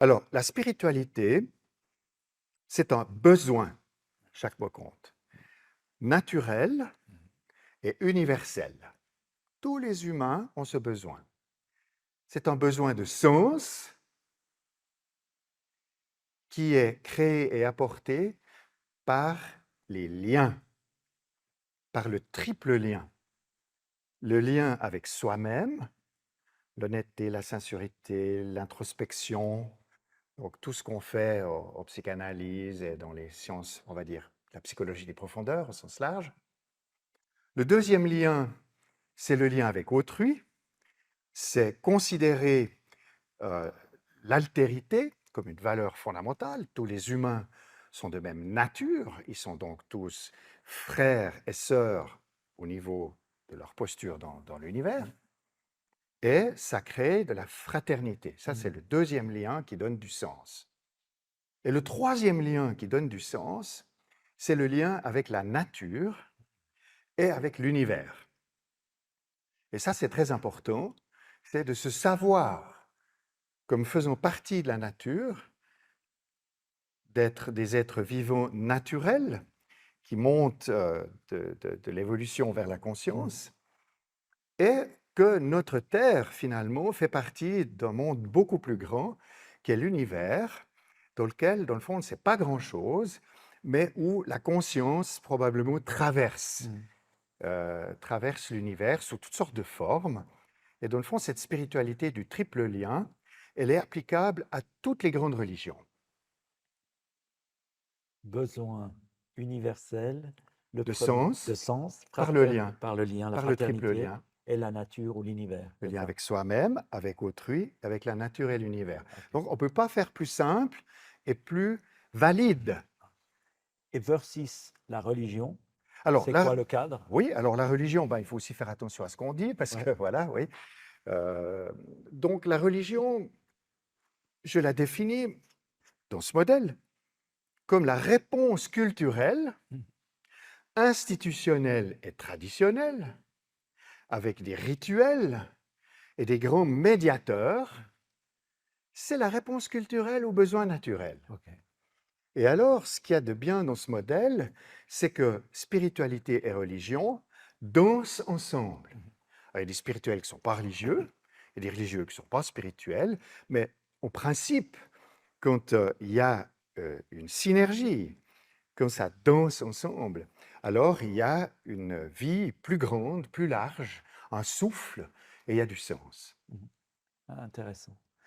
Alors, la spiritualité, c'est un besoin, chaque mot compte, naturel et universel. Tous les humains ont ce besoin. C'est un besoin de sens qui est créé et apporté par les liens, par le triple lien. Le lien avec soi-même, l'honnêteté, la sincérité, l'introspection, donc tout ce qu'on fait en psychanalyse et dans les sciences, on va dire, la psychologie des profondeurs au sens large. Le deuxième lien, c'est le lien avec autrui, c'est considérer l'altérité comme une valeur fondamentale. Tous les humains sont de même nature, ils sont donc tous frères et sœurs au niveau de leur posture dans l'univers, et ça crée de la fraternité. Ça, c'est le deuxième lien qui donne du sens. Et le troisième lien qui donne du sens, c'est le lien avec la nature et avec l'univers. Et ça, c'est très important, c'est de se savoir comme faisant partie de la nature, d'être des êtres vivants naturels qui montent de l'évolution vers la conscience, et que notre Terre, finalement, fait partie d'un monde beaucoup plus grand, qui est l'univers, dans lequel, dans le fond, on ne sait pas grand-chose, mais où la conscience, probablement, traverse l'univers sous toutes sortes de formes. Et dans le fond, cette spiritualité du triple lien, elle est applicable à toutes les grandes religions. Besoin universel, le De premier sens, de sens, par le lien, par le lien, la par le triple fraternité lien. et la nature ou l'univers, Le c'est lien ça? avec soi-même, avec autrui, avec la nature et l'univers. OK. Donc, on ne peut pas faire plus simple et plus valide. Et versus la religion, Alors, c'est quoi le cadre? oui, alors la religion, ben, il faut aussi faire attention à ce qu'on dit, parce Ouais. que, voilà, oui. Donc, la religion, je la définis dans ce modèle comme la réponse culturelle, Mmh. institutionnelle et traditionnelle, avec des rituels et des grands médiateurs. C'est la réponse culturelle aux besoins naturels. OK. Et alors, ce qu'il y a de bien dans ce modèle, c'est que spiritualité et religion dansent ensemble. Alors, il y a des spirituels qui ne sont pas religieux, et des religieux qui ne sont pas spirituels, mais au principe, quand il y a une synergie, quand ça danse ensemble, alors il y a une vie plus grande, plus large, un souffle, et il y a du sens. Mmh. Ah, intéressant.